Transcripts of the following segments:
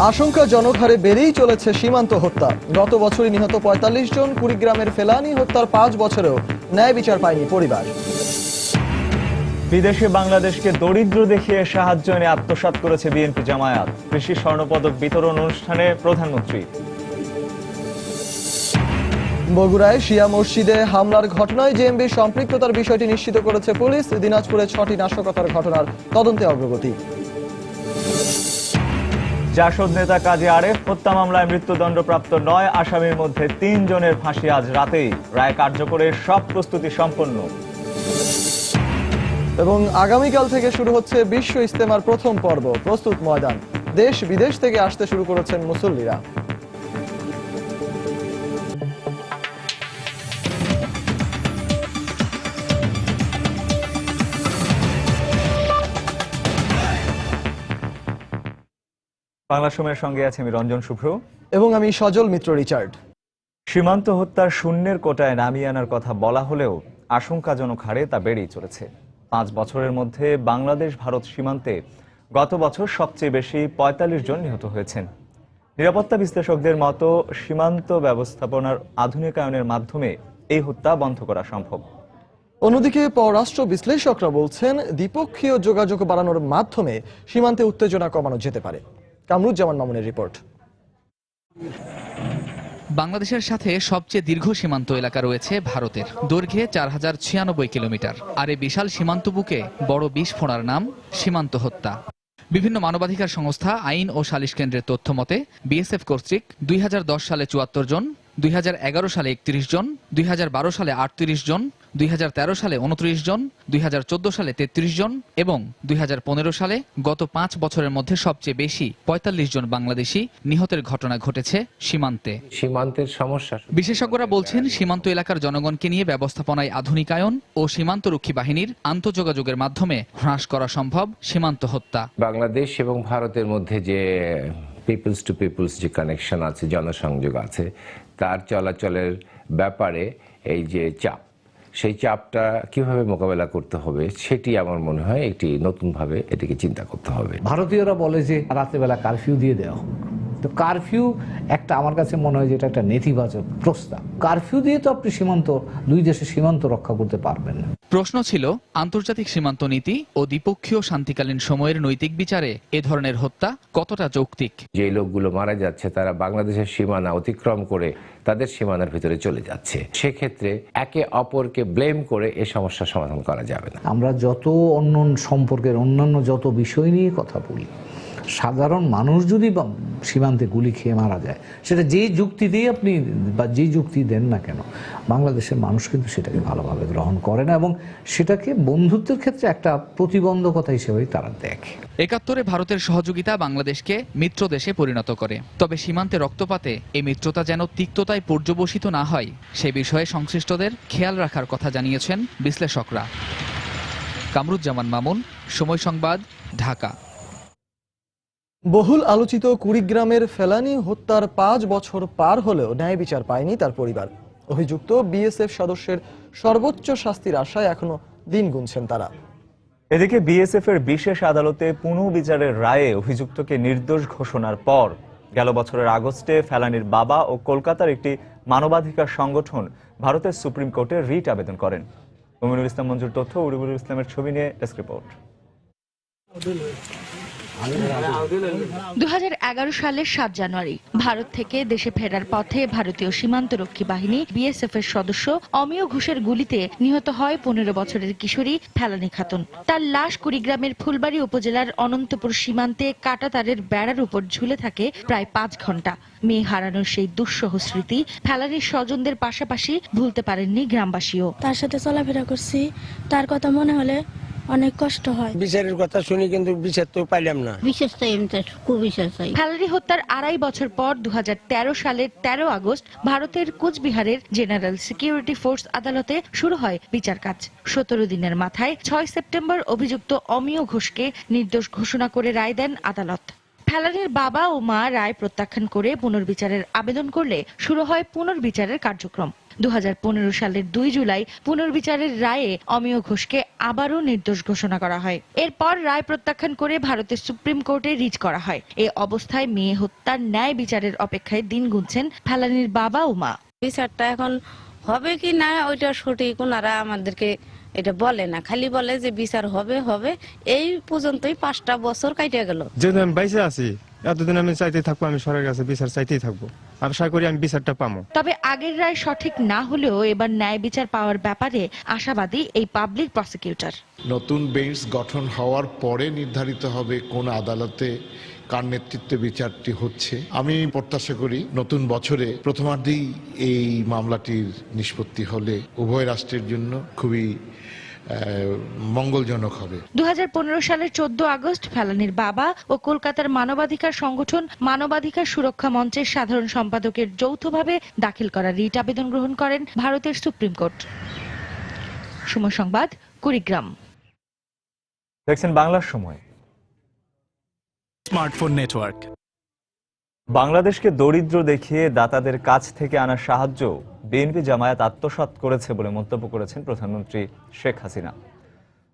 আশঙ্কাজনক হারে বেড়েই চলেছে সীমান্ত হত্যা। গত বছরই নিহত ৪৫ জন। কুড়িগ্রামের ফেলানী হত্যার ৫ বছরেও ন্যায় বিচার পায়নি পরিবার। বিদেশে বাংলাদেশকে দরিদ্র দেখিয়ে সাহায্য এনে আত্মসাৎ করেছে বিএনপি জামায়াত। কৃষি স্বর্ণপদক বিতরণ অনুষ্ঠানে প্রধানমন্ত্রী। বগুড়ায় শিয়া মসজিদে হামলার ঘটনায় জেএমবির সম্পৃক্ততার বিষয়টি নিশ্চিত করেছে পুলিশ। দিনাজপুরে ৬টি নাশকতার ঘটনার তদন্তে অগ্রগতি। জাসদ নেতা কাজী আরেফ হত্যা মামলায় মৃত্যুদণ্ডপ্রাপ্ত ৯ আসামির মধ্যে ৩ জনের ফাঁসি আজ রাতেই। রায় কার্যকরের সব প্রস্তুতি সম্পন্ন। এবং আগামীকাল থেকে শুরু হচ্ছে বিশ্ব ইজতেমার প্রথম পর্ব। প্রস্তুত ময়দান। দেশ বিদেশ থেকে আসতে শুরু করেছেন মুসল্লিরা। বাংলা সময়ের সঙ্গে আছে আমি রঞ্জন শুভ্র এবং আমি সজল মিত্র রিচার্ড। সীমান্ত হত্যার শূন্যের কোটায় নামিয়ে আনার কথা বলা হলেও আশঙ্কাজনক হারে তা বেড়েই চলেছে। ৫ বছরের মধ্যে বাংলাদেশ ভারত সীমান্তে গত বছর সবচেয়ে বেশি ৪৫ জন নিহত হয়েছেন। নিরাপত্তা বিশ্লেষকদের মতো সীমান্ত ব্যবস্থাপনার আধুনিকায়নের মাধ্যমে এই হত্যা বন্ধ করা সম্ভব। অন্যদিকে পররাষ্ট্র বিশ্লেষকরা বলছেন দ্বিপক্ষীয় যোগাযোগ বাড়ানোর মাধ্যমে সীমান্তে উত্তেজনা কমানো যেতে পারে। কামরুজ্জামান মামুনের রিপোর্ট। বাংলাদেশের সাথে সবচেয়ে দীর্ঘ সীমান্ত এলাকা রয়েছে ভারতের। দৈর্ঘ্যে ৪,০৯৬ কিলোমিটার। আর এই বিশাল সীমান্ত বুকে বড় বিস্ফোরণের নাম সীমান্ত হত্যা। বিভিন্ন মানবাধিকার সংস্থা, আইন ও সালিশ কেন্দ্রের তথ্য মতে বিএসএফ কর্তৃক ২০১০ সালে ৭৪ জন, ২০১১ সালে ৩১ জন, ২০১২ সালে ৩৮ জন, ২০১৩ সালে ২৯ জন, ২০১৪ সালে ৩৩ জন এবং ২০১৫ সালে গত ৫ বছরের মধ্যে সবচেয়ে বেশি ৪৫ জন বাংলাদেশি নিহতের ঘটনা ঘটেছে সীমান্তে। সীমান্তের সমস্যা। বিশেষজ্ঞরা বলছেন সীমান্ত এলাকার জনগণকে নিয়ে ব্যবস্থাপনায় আধুনিকায়ন ও সীমান্তরক্ষী বাহিনীর আন্তঃযোগাযোগের মাধ্যমে হ্রাস করা সম্ভব সীমান্ত হত্যা। বাংলাদেশ এবং ভারতের মধ্যে যে পিপলস টু পিপলস যে কানেকশন আছে, জনসংযোগ আছে, তার চলাচলের ব্যাপারে এই যে চাপ, সেই চাপটা কিভাবে মোকাবেলা করতে হবে সেটি আমার মনে হয় একটি নতুনভাবে এটিকে চিন্তা করতে হবে। ভারতীয়রা বলে যে রাত্রেবেলা কারফিউ দিয়ে দেওয়া হোক। তো কারফিউ একটা আমার কাছে মনে হয় যে এটা একটা নেতিবাচক প্রস্তাব। কারফিউ দিয়ে তো আপনি দুই দেশের সীমান্ত রক্ষা করতে পারবেন না। প্রশ্ন ছিল আন্তর্জাতিক সীমান্ত নীতি ও দ্বিপক্ষীয় শান্তিকালীন সময়ের নৈতিক বিচারে এ ধরনের হত্যা কতটা যৌক্তিক। যে লোকগুলো মারা যাচ্ছে তারা বাংলাদেশের সীমানা অতিক্রম করে তাদের সীমানার ভিতরে চলে যাচ্ছে। সেক্ষেত্রে একে অপরকে ব্লেম করে এই সমস্যার সমাধান করা যাবে না। আমরা যত সম্পর্কের অন্যান্য যত বিষয় নিয়ে কথা বলি, সাধারণ মানুষ যদি সীমান্তে গুলি খেয়ে মারা যায়, সেটা যে যুক্তি দিয়ে আপনি বা যে যুক্তি দেন না কেন, বাংলাদেশের মানুষ কিন্তু সেটাকে ভালোভাবে গ্রহণ করে না এবং সেটাকে বন্ধুত্বের ক্ষেত্রে একটা প্রতিবন্ধকতা হিসেবেই তারা দেখে। ৭১-এ ভারতের সহযোগিতা বাংলাদেশকে মিত্র দেশে পরিণত করে। তবে সীমান্তে রক্তপাতে এই মিত্রতা যেন তিক্ততায় পর্যবসিত না হয় সে বিষয়ে সংশ্লিষ্টদের খেয়াল রাখার কথা জানিয়েছেন বিশ্লেষকরা। কামরুজ্জামান মামুন, সময় সংবাদ, ঢাকা। বহুল আলোচিত কুড়িগ্রামের ফেলানী হত্যার ৫ বছর পার হলেও ন্যায় বিচার পায়নি তার পরিবার। অভিযুক্ত বিএসএফ সদস্যের সর্বোচ্চ শাস্তির আশায় এখনো দিন গুনছেন তারা। এদিকে বিএসএফ এর বিশেষ আদালতে পুনঃবিচারের রায়ে অভিযুক্তকে নির্দোষ ঘোষণার পর গেল বছরের আগস্টে ফেলানীর বাবা ও কলকাতার একটি মানবাধিকার সংগঠন ভারতের সুপ্রিম কোর্টে রিট আবেদন করেন। মুমিনুল ইসলাম মঞ্জুর তথ্য, উরিবুল ইসলামের ছবি নিয়ে ডেস্ক রিপোর্ট। ২০১১ সালের ৭ জানুয়ারি ভারত থেকে দেশে ফেরার পথে ভারতীয় সীমান্তরক্ষী বাহিনী বিএসএফ এর সদস্য অমিয় ঘোষের গুলিতে নিহত হয় ১৫ বছরের কিশোরী ফেলানী খাতুন। তার লাশ কুড়িগ্রামের ফুলবাড়ী উপজেলার অনন্তপুর সীমান্তে কাঁটাতারের বেড়ার উপর ঝুলে থাকে প্রায় ৫ ঘন্টা। মেয়ে হারানোর সেই দুঃসহ স্মৃতি ফেলানীর স্বজনদের পাশাপাশি ভুলতে পারেননি গ্রামবাসীও। তার সাথে চলাফেরা করছি, তার কথা মনে হলে অনেক কষ্ট হয়। বিচারের কথা শুনি কিন্তু বিচার তো পাইলাম না। ফেলানী হত্যার ২.৫ বছর পর ২০১৩ সালের ১৩ আগস্ট ভারতের কোচবিহারের জেনারেল সিকিউরিটি ফোর্স আদালতে শুরু হয় বিচার কাজ। ১৭ দিনের মাথায় ৬ সেপ্টেম্বর অভিযুক্ত অমিয় ঘোষকে নির্দোষ ঘোষণা করে রায় দেন আদালত। ফেলানীর বাবা ও মা রায় প্রত্যাখ্যান করে পুনর্বিচারের আবেদন করলে শুরু হয় পুনর্বিচারের কার্যক্রম। 2015 সালের 2 জুলাই পুনর্বিচারের রায়ে অমিয় ঘোষকে আবারও নির্দোষ ঘোষণা করা হয়। এরপর রায় প্রত্যাখ্যান করে ভারতের সুপ্রিম কোর্টে রিট করা হয়। এই অবস্থায় মেয়ে হত্যার ন্যায় বিচারের অপেক্ষায় দিন গুনছেন ফেলানীর বাবা ও মা। বিচারটা এখন হবে কি না ওইটা সঠিক ওনারা আমাদেরকে এটা বলে না, খালি বলে যে বিচার হবে হবে। এই পর্যন্তই 5টা বছর কাটিয়ে গেল। যেদিন আমি বাইসে আছি এতদিন আমি চাইতেই থাকবো, আমি সরকারের কাছে বিচার চাইতেই থাকবো। আশা করি আমি বিচারটা পাবো। তবে আগের রায় সঠিক না হলেও এবার ন্যায় বিচার পাওয়ার ব্যাপারে আশাবাদী এই পাবলিক প্রসিকিউটর। নতুন বেঞ্চ গঠন হওয়ার পরে নির্ধারিত হবে কোন আদালতে কার নেতৃত্বে বিচারটি হচ্ছে। আমি প্রত্যাশা করি নতুন বছরে প্রথমার্ধেই এই মামলাটির নিষ্পত্তি হলে উভয় রাষ্ট্রের জন্য খুবই মঙ্গলজনক হবে। 2015 সালের 14 আগস্ট ফেলানীর বাবা ও কলকাতার মানবাধিকার সংগঠন মানবাধিকার সুরক্ষা মঞ্চের সাধারণ সম্পাদকের যৌথভাবে দাখিল করা রিট আবেদন গ্রহণ করেন ভারতের সুপ্রিম কোর্ট। সময় সংবাদ, কুড়িগ্রাম। দেখছেন বাংলার সময়। Smartphone network. বাংলাদেশকে দরিদ্র দেখিয়ে দাতাদের কাছ থেকে আনা সাহায্য বিএনপি জামায়াত আত্মসাৎ করেছে বলে মন্তব্য করেছেন প্রধানমন্ত্রী শেখ হাসিনা।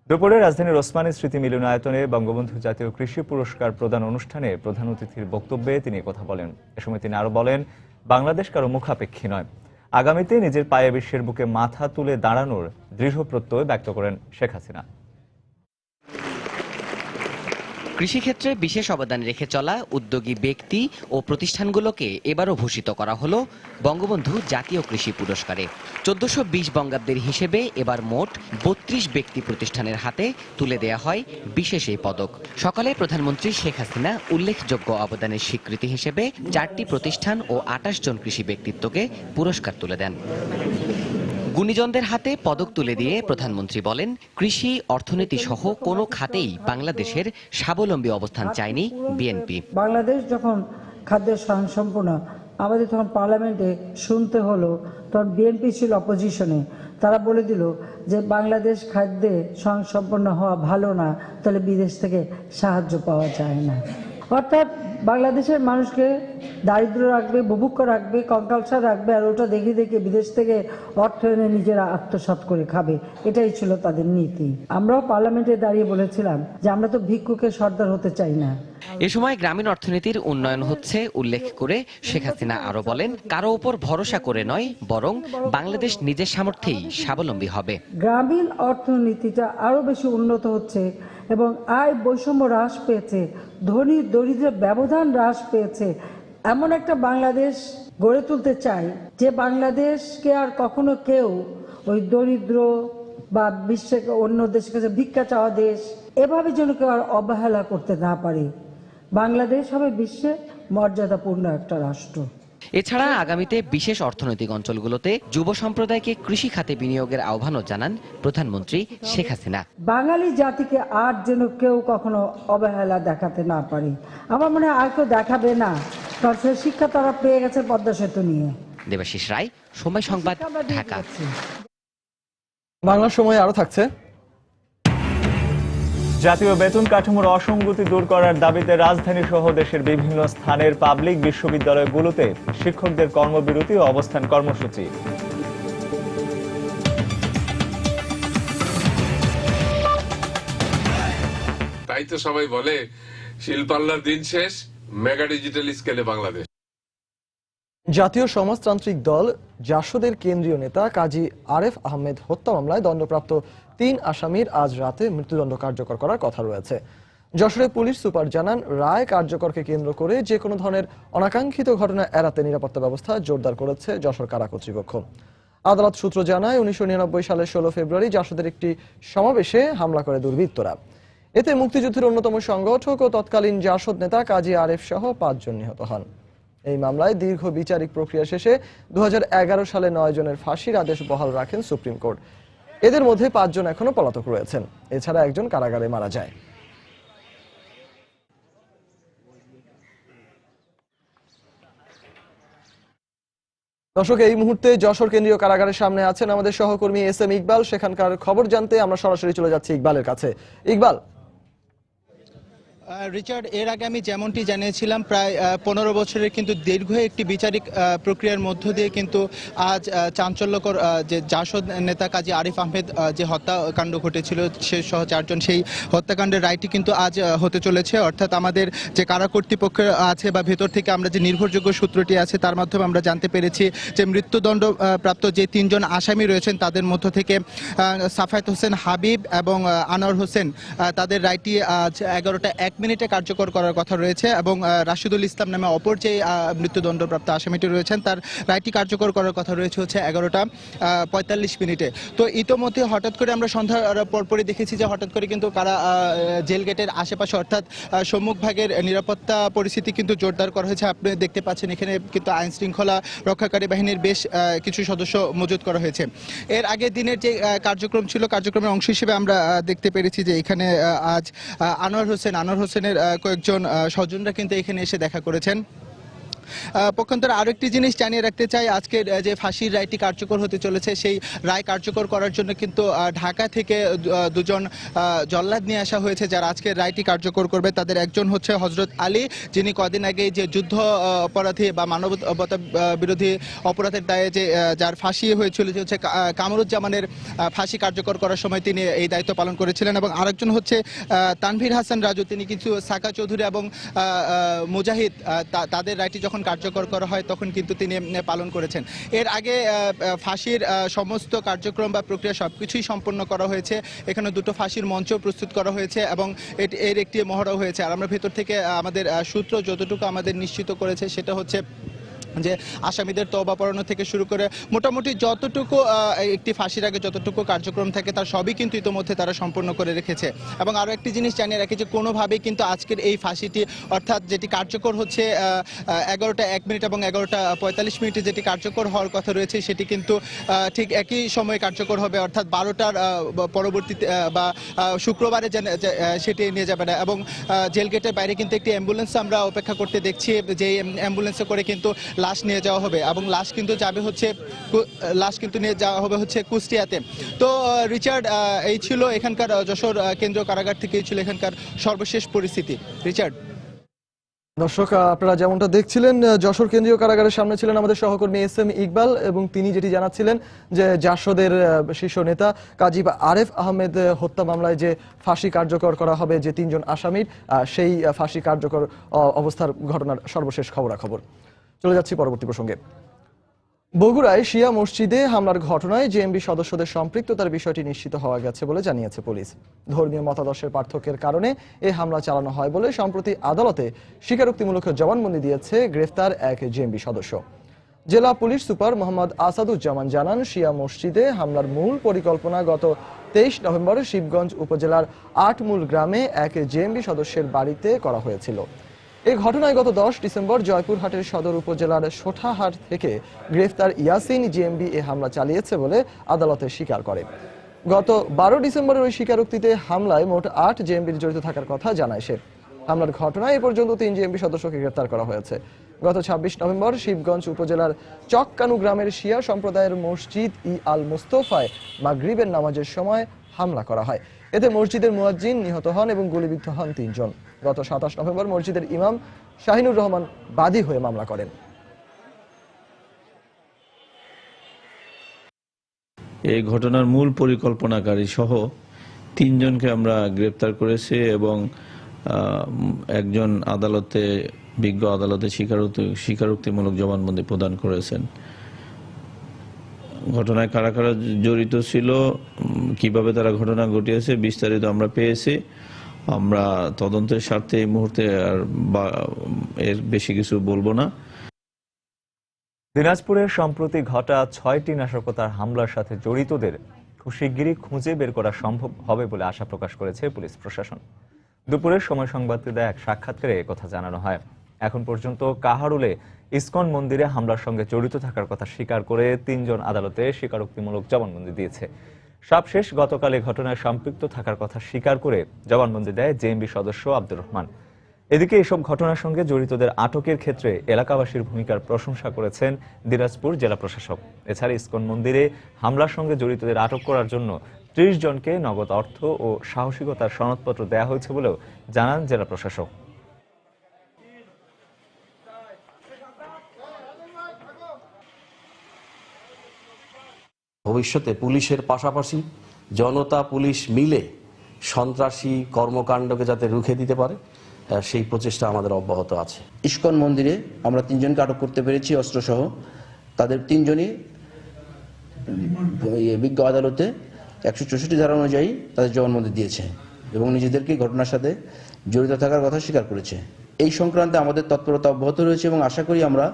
দুপুরে রাজধানীর ওসমানী স্মৃতি মিলনায়তনে বঙ্গবন্ধু জাতীয় কৃষি পুরস্কার প্রদান অনুষ্ঠানে প্রধান অতিথির বক্তব্যে তিনি কথা বলেন। এ সময় তিনি আরো বলেন, বাংলাদেশ কারো মুখাপেক্ষী নয়। আগামীতে নিজের পায়ে বিশ্বের বুকে মাথা তুলে দাঁড়ানোর দৃঢ় প্রত্যয় ব্যক্ত করেন শেখ হাসিনা। কৃষিক্ষেত্রে বিশেষ অবদান রেখে চলা উদ্যোগী ব্যক্তি ও প্রতিষ্ঠানগুলোকে এবারও ভূষিত করা হলো বঙ্গবন্ধু জাতীয় কৃষি পুরস্কারে। 1420 বঙ্গাব্দের হিসেবে এবার মোট 32 ব্যক্তি প্রতিষ্ঠানের হাতে তুলে দেয়া হয় বিশেষ এই পদক। সকালে প্রধানমন্ত্রী শেখ হাসিনা উল্লেখযোগ্য অবদানের স্বীকৃতি হিসেবে 4টি প্রতিষ্ঠান ও 28 জন কৃষি ব্যক্তিত্বকে পুরস্কার তুলে দেন। গুণীজনদের হাতে পদক তুলে দিয়ে প্রধানমন্ত্রী বলেন, কৃষি অর্থনীতি সহ কোনো খাতেই বাংলাদেশের স্বাবলম্বী অবস্থান চায়নি বিএনপি। বাংলাদেশ যখন খাদ্যের স্বয়ংসম্পূর্ণ, আমাদের তখন পার্লামেন্টে শুনতে হলো, তখন বিএনপি ছিল অপোজিশনে। তারা বলে দিল যে বাংলাদেশ খাদ্যে স্বয়ংসম্পূর্ণ হওয়া ভালো না, তাহলে বিদেশ থেকে সাহায্য পাওয়া যায় না। অর্থাৎ বাংলাদেশের মানুষকে দারিদ্র রাখবে, বুভুক্ষ রাখবে, কঙ্কালসার রাখবে, আর ওটা দেখে দেখে বিদেশ থেকে অর্থ এনে নিজেরা আত্মসাৎ করে খাবে। এটাই ছিল তাদের নীতি। আমরাও পার্লামেন্টে দাঁড়িয়ে বলেছিলাম যে আমরা তো ভিক্ষুকের সর্দার হতে চাই না। এ সময় গ্রামীণ অর্থনীতির উন্নয়ন হচ্ছে উল্লেখ করে শেখ হাসিনা আরো বলেন, কারো উপর ভরসা করে নয়, বরং বাংলাদেশ নিজের সামর্থ্যেই স্বাবলম্বী হবে। গ্রামীণ অর্থনীতিটা আরো বেশি উন্নত হচ্ছে এবং আয় বৈষম্য হ্রাস পেয়েছে, ধনী দরিদ্রের ব্যবধান হ্রাস পেয়েছে। এমন একটা বাংলাদেশ গড়ে তুলতে চাই যে বাংলাদেশকে আর কখনো কেউ ওই দরিদ্র বা বিশ্বের অন্য দেশের কাছে ভিক্ষা চাওয়া দেশ এভাবে যেন কেউ আর অবহেলা করতে না পারে। বাংলাদেশ হবে বিশ্বে মর্যাদাপূর্ণ একটা রাষ্ট্র। এছাড়া আগামীতে বিশেষ অর্থনৈতিক অঞ্চলগুলোতে যুব সম্প্রদায়কে কৃষি খাতে বিনিয়োগের আহ্বানও জানান প্রধানমন্ত্রী শেখ হাসিনা। বাঙালি জাতিকে আর যেন কেউ কখনো অবহেলা দেখাতে না পারে। আমার মনে হয় আর কেউ দেখাবে না, কারণ সে শিক্ষা তারা পেয়ে গেছে পদ্মা সেতু নিয়ে। দেবাশিস রায়, সময় সংবাদ, ঢাকা। বাংলা সময় আরো থাকছে। জাতীয় বেতন কাঠামোর অসঙ্গতি দূর করার দাবিতে রাজধানী সহ দেশের বিভিন্ন স্থানের পাবলিক বিশ্ববিদ্যালয়গুলোতে শিক্ষকদের কর্মবিরতি ও অবস্থান কর্মসূচি। তাই তো সবাই বলে শিল্পাল্লার দিন শেষ, মেগা ডিজিটাল স্কেলে বাংলাদেশ। জাতীয় সমাজতান্ত্রিক দল জাসদের কেন্দ্রীয় নেতা কাজী আরেফ আহমেদ হত্যা মামলায় দণ্ডপ্রাপ্ত 3 আসামির আজ রাতে মৃত্যুদণ্ড কার্যকর করার কথা রয়েছে। যশোরে পুলিশ সুপার জানান, রায় কার্যকরকে কেন্দ্র করে যে কোনো ধরনের অনাকাঙ্ক্ষিত ঘটনা এড়াতে নিরাপত্তা ব্যবস্থা জোরদার করেছে যশোর কারা কর্তৃপক্ষ। আদালত সূত্র জানায়, 1999 সালের 16 ফেব্রুয়ারি জাসদের একটি সমাবেশে হামলা করে দুর্বৃত্তরা। এতে মুক্তিযুদ্ধের অন্যতম সংগঠক ও তৎকালীন জাসদ নেতা কাজী আরেফ সহ 5 জন নিহত হন। এই মামলায় দীর্ঘ বিচারিক প্রক্রিয়া শেষে 2011 সালে 9 জনের ফাঁসির আদেশ বহাল রাখেন সুপ্রিম কোর্ট। এদের মধ্যে 5 জন এখনো পলাতক রয়েছেন। এছাড়া একজন কারাগারে মারা যায়। দর্শক, এই মুহূর্তে যশোর কেন্দ্রীয় কারাগারের সামনে আছেন আমাদের সহকর্মী SM ইকবাল। সেখানকার খবর জানতে আমরা সরাসরি চলে যাচ্ছি ইকবালের কাছে। ইকবাল, রিচার্ড, এর আগে আমি যেমনটি জানিয়েছিলাম প্রায় 15 বছরের কিন্তু দীর্ঘ একটি বিচারিক প্রক্রিয়ার মধ্য দিয়ে কিন্তু আজ চাঞ্চল্যকর যে জাসদ নেতা কাজী আরিফ আহমেদ যে হত্যাকাণ্ড ঘটেছিল সে সহ 4 জন, সেই হত্যাকাণ্ডের রায়টি কিন্তু আজ হতে চলেছে। অর্থাৎ আমাদের যে কারা কর্তৃপক্ষ আছে বা ভেতর থেকে আমরা যে নির্ভরযোগ্য সূত্রটি আছে তার মাধ্যমে আমরা জানতে পেরেছি যে মৃত্যুদণ্ড প্রাপ্ত যে 3 জন আসামি রয়েছেন তাদের মধ্য থেকে সাফায়েত হোসেন হাবিব এবং আনোয়ার হোসেন তাদের রায়টি আজ 11টা 1 মিনিটে কার্যকর করার কথা রয়েছে এবং রাশিদুল ইসলাম নামে অপর যে মৃত্যুদণ্ডপ্রাপ্ত আসামিটি রয়েছেন তার রায়টি কার্যকর করার কথা রয়েছে হচ্ছে 11টা 45 মিনিটে। তো ইতোমধ্যে হঠাৎ করে আমরা সন্ধ্যার পরপরই দেখেছি যে হঠাৎ করে কিন্তু কারা জেল গেটের আশেপাশে অর্থাৎ সম্মুখ ভাগের নিরাপত্তা পরিস্থিতি কিন্তু জোরদার করা হয়েছে। আপনি দেখতে পাচ্ছেন এখানে কিন্তু আইন শৃঙ্খলা রক্ষাকারী বাহিনীর বেশ কিছু সদস্য মজুত করা হয়েছে। এর আগের দিনের যে কার্যক্রম ছিল, কার্যক্রমের অংশ হিসেবে আমরা দেখতে পেরেছি যে এখানে আজ আনোয়ার হোসেনের কয়েকজন স্বজনরা কিন্তু এখানে এসে দেখা করেছেন। পক্ষান্তরে আরো একটি জিনিস জানিয়ে রাখতে চাই, আজকের যে ফাঁসির রায়টি কার্যকর হতে চলেছে সেই রায় কার্যকর করার জন্য কিন্তু ঢাকা থেকে 2 জন জল্লাদ নিয়ে আসা হয়েছে যারা আজকের রায়টি কার্যকর করবে। তাদের একজন হচ্ছে হযরত আলী, যিনি কদিন আগে যে যুদ্ধ অপরাধী বা মানবতা বিরোধী অপরাধের দায়ে যে যার ফাঁসি হয়েছিল যে হচ্ছে কামরুজ্জামানের ফাঁসি কার্যকর করার সময় তিনি এই দায়িত্ব পালন করেছিলেন, এবং আরেকজন হচ্ছে তানভীর হাসান রাজু, তিনি কিছু সাকা চৌধুরী এবং মুজাহিদ তাদের রায়টি যখন কার্যকর করা হয় তখন কিন্তু তিনি পালন করেছেন। এর আগে ফাঁসির সমস্ত কার্যক্রম বা প্রক্রিয়া সবকিছুই সম্পন্ন করা হয়েছে। এখানে 2টো ফাঁসির মঞ্চ প্রস্তুত করা হয়েছে এবং এর একটি মহড়াও হয়েছে। আর আমরা ভেতর থেকে আমাদের সূত্র যতটুকু আমাদের নিশ্চিত করেছে সেটা হচ্ছে যে আসামিদের তওবা পড়ানো থেকে শুরু করে মোটামুটি যতটুকু একটি ফাঁসির আগে যতটুকু কার্যক্রম থাকে তার সবই কিন্তু ইতোমধ্যে তারা সম্পন্ন করে রেখেছে। এবং আরও একটি জিনিস জানিয়ে রাখি যে কোনোভাবেই কিন্তু আজকের এই ফাঁসিটি অর্থাৎ যেটি কার্যকর হচ্ছে 11টা 1 মিনিট এবং 11টা 45 মিনিটে যেটি কার্যকর হওয়ার কথা রয়েছে সেটি কিন্তু ঠিক একই সময়ে কার্যকর হবে, অর্থাৎ 12টার পরবর্তীতে বা শুক্রবারে সেটি নিয়ে যাবে না। এবং জেল গেটের বাইরে কিন্তু একটি অ্যাম্বুলেন্স আমরা অপেক্ষা করতে দেখছি, যে অ্যাম্বুলেন্সে করে কিন্তু লাশ নিয়ে যাওয়া হবে এবং লাশ কিন্তু নিয়ে যাওয়া হবে হচ্ছে কুষ্টিয়াতে। তো রিচার্ড, এই ছিল এখানকার যশোর কেন্দ্রীয় কারাগার থেকে ছিল এখানকার সর্বশেষ পরিস্থিতি। রিচার্ড। দর্শক, আপনারা যেমনটা দেখছিলেন যশোর কেন্দ্রীয় কারাগারের সামনে ছিলেন আমাদের সহকর্মী SM ইকবাল, এবং তিনি যেটি জানাচ্ছিলেন যে জাসদের শীর্ষ নেতা কাজী আরেফ আহমেদ হত্যা মামলায় যে ফাঁসি কার্যকর করা হবে যে 3 জন আসামির, সেই ফাঁসি কার্যকর অবস্থার ঘটনার সর্বশেষ খবরাখবর। চলে যাচ্ছি পরবর্তী প্রসঙ্গে। বগুড়ায় শিয়া মসজিদে হামলার ঘটনায় জেএমবি সদস্যদের সম্পৃক্ততার বিষয়টি নিশ্চিত হওয়া গেছে বলে জানিয়েছে পুলিশ। ধর্মীয় মতাদর্শের পার্থক্যের কারণে এই হামলা চালানো হয় বলে সম্প্রতি আদালতে স্বীকারোক্তিমূলক জবানবন্দি দিয়েছে গ্রেফতার এক জেএমবি সদস্য। জেলা পুলিশ সুপার মোহাম্মদ আসাদুজ্জামান জানান, শিয়া মসজিদে হামলার মূল পরিকল্পনা গত 23 নভেম্বর শিবগঞ্জ উপজেলার 8 মূল গ্রামে এক জেএমবি সদস্যের বাড়িতে করা হয়েছিল। এই ঘটনায় গত 10 ডিসেম্বর জয়পুরহাটের সদর উপজেলার সোঠাহাট থেকে গ্রেফতার ইয়াসিন জেএমবি এ হামলা চালিয়েছে বলে আদালতে স্বীকার করে। গত 12 ডিসেম্বরের ওই স্বীকারোক্তিতে হামলায় মোট 8 জেএমবির জড়িত থাকার কথা জানায় সে। হামলার ঘটনায় এ পর্যন্ত 3 জেএমবি সদস্যকে গ্রেফতার করা হয়েছে। গত 26 নভেম্বর শিবগঞ্জ উপজেলার চককানু গ্রামের শিয়া সম্প্রদায়ের মসজিদ আল মুস্তফায় মাগরিবের নামাজের সময় হামলা করা হয়। এতে মসজিদের মুয়াজ্জিন নিহত হন এবং গুলিবিদ্ধ হন 3 জন। গত 27 নভেম্বর মসজিদের ইমাম শাহিনুর রহমান বাদী হয়ে মামলা করেন। এই ঘটনার মূল পরিকল্পনাকারী সহ 3 জনকে আমরা গ্রেপ্তার করেছি এবং একজন বিজ্ঞ আদালতে স্বীকারোক্তিমূলক জবানবন্দি প্রদান করেছেন। ঘটনায় কারা কারা জড়িত ছিল, কিভাবে তারা ঘটনা ঘটিয়েছে বিস্তারিত আমরা পেয়েছি। আমরা তদন্তের স্বার্থে এই মুহূর্তে আর এর বেশি কিছু বলবো না। দিনাজপুরের সম্প্রতি ঘটা 6টি নাশকতার হামলার সাথে জড়িতদের খুব শিগগিরই খুঁজে বের করা সম্ভব হবে বলে আশা প্রকাশ করেছে পুলিশ প্রশাসন। দুপুরের সময় সংবাদদাতাদের এক সাক্ষাৎকারে কথা জানানো হয়। এখন পর্যন্ত কাহারুলে ইসকন মন্দিরে হামলার সঙ্গে জড়িত থাকার কথা স্বীকার করে 3 জন আদালতে স্বীকারোক্তিমূলক জবানবন্দি দিয়েছে। সবশেষ গতকাল এই ঘটনায় সম্পৃক্ত থাকার কথা স্বীকার করে জবানবন্দি দেয় জেএমবি সদস্য আব্দুর রহমান। এদিকে এসব ঘটনার সঙ্গে জড়িতদের আটকের ক্ষেত্রে এলাকাবাসীর ভূমিকার প্রশংসা করেছেন দিনাজপুর জেলা প্রশাসক। এছাড়া ইসকন মন্দিরে হামলার সঙ্গে জড়িতদের আটক করার জন্য 30 জনকে নগদ অর্থ ও সাহসিকতার সনদপত্র দেওয়া হয়েছে বলেও জানান জেলা প্রশাসক। ভবিষ্যতে পুলিশের পাশাপাশি জনতা পুলিশ মিলে সন্ত্রাসী কর্মকাণ্ডকে যাতে রুখে দিতে পারে সেই প্রচেষ্টা আমাদের অব্যাহত আছে। ইস্কন মন্দিরে আমরা 3 জনকে আটক করতে পেরেছি অস্ত্রসহ। তাদের 3 জনই বিজ্ঞ আদালতে 164 ধারা অনুযায়ী তাদের জবানবন্দি দিয়েছে এবং নিজেদেরকে ঘটনার সাথে জড়িত থাকার কথা স্বীকার করেছে। এই সংক্রান্তে আমাদের তৎপরতা অব্যাহত রয়েছে এবং আশা করি আমরা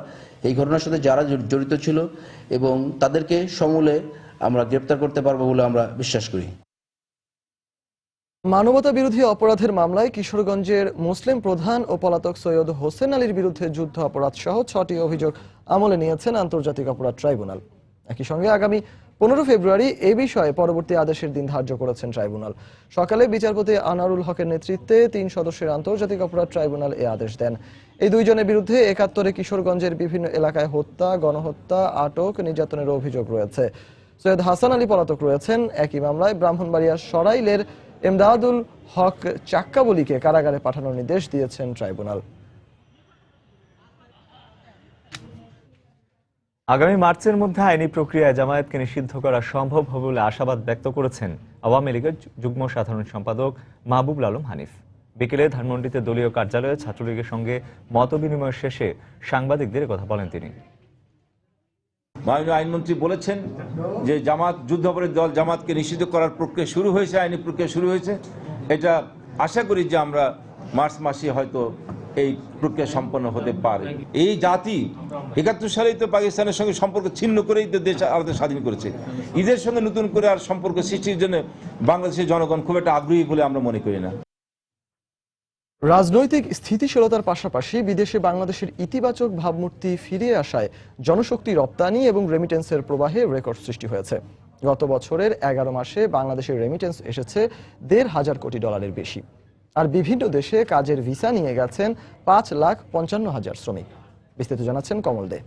এই ঘটনার সাথে যারা জড়িত ছিল এবং তাদেরকে সমূলে আমরা গ্রেপ্তার করতে পারবো বলে আমরা বিশ্বাস করি। মানবতা বিরোধী অপরাধের মামলায় কিশোরগঞ্জের মুসলিম প্রধান ও পলাতক সৈয়দ হোসেন আলীর বিরুদ্ধে যুদ্ধ অপরাধ সহ 6টি অভিযোগ আমলে নিয়েছেন আন্তর্জাতিক অপরাধ ট্রাইব্যুনাল। একই সঙ্গে আগামী 15 ফেব্রুয়ারি এ বিষয়ে পরবর্তী আদেশের দিন ধার্য করেছেন ট্রাইব্যুনাল। সকালে বিচারপতি আনারুল হকের নেতৃত্বে 3 সদস্যের আন্তর্জাতিক অপরাধ ট্রাইব্যুনাল এ আদেশ দেন। এই 2 জনের বিরুদ্ধে 71 কিশোরগঞ্জের বিভিন্ন এলাকায় হত্যা, গণহত্যা, আটক, নির্যাতনের অভিযোগ রয়েছে। সৈয়দ হাসান আলী পলাতক রয়েছেন। একই মামলায় ব্রাহ্মণবাড়িয়ার সরাইলের এমদাদুল হক চাক্কাবলিকে কারাগারে পাঠানোর নির্দেশ দিয়েছেন ট্রাইব্যুনাল। আগামী মার্চের মধ্যে আইনি প্রক্রিয়ায় জামায়াতকে নিষিদ্ধ করা সম্ভব হবে বলে আশাবাদ ব্যক্ত করেছেন আওয়ামী লীগের যুগ্ম সাধারণ সম্পাদক মাহবুবুল আলম হানিফ। বিকেলে ধানমন্ডিতে দলীয় কার্যালয়ে ছাত্রলীগের সঙ্গে মতবিনিময় শেষে সাংবাদিকদের কথা বলেন তিনি। মাননীয় আইনমন্ত্রী বলেছেন যে জামাত যুদ্ধাপরাধী দল জামাতকে নিষিদ্ধ করার প্রক্রিয়া শুরু হয়েছে, আইনি প্রক্রিয়া শুরু হয়েছে। এটা আশা করি যে আমরা মার্চ মাসে হয়তো এই প্রক্রিয়া সম্পন্ন হতে পারে। এই জাতি 71 সালেই তো পাকিস্তানের সঙ্গে সম্পর্ক ছিন্ন করেই তো দেশ আলাদা স্বাধীন করেছে। ঈদের সঙ্গে নতুন করে আর সম্পর্ক সৃষ্টির জন্য বাংলাদেশের জনগণ খুব একটা আগ্রহী বলে আমরা মনে করি না। রাজনৈতিক স্থিতিশীলতার পাশাপাশি বিদেশে বাংলাদেশের ইতিবাচক ভাবমূর্তি ফিরে আসায় জনশক্তি রপ্তানি এবং রেমিটেন্সের প্রবাহে রেকর্ড সৃষ্টি হয়েছে। গত বছরের 11 মাসে বাংলাদেশের রেমিটেন্স এসেছে $1.5 কোটি বেশি। আর বিভিন্ন দেশে কাজের ভিসা নিয়ে গেছেন 5,55,000 শ্রমিক। বিস্তারিত জানাচ্ছেন কমল দে।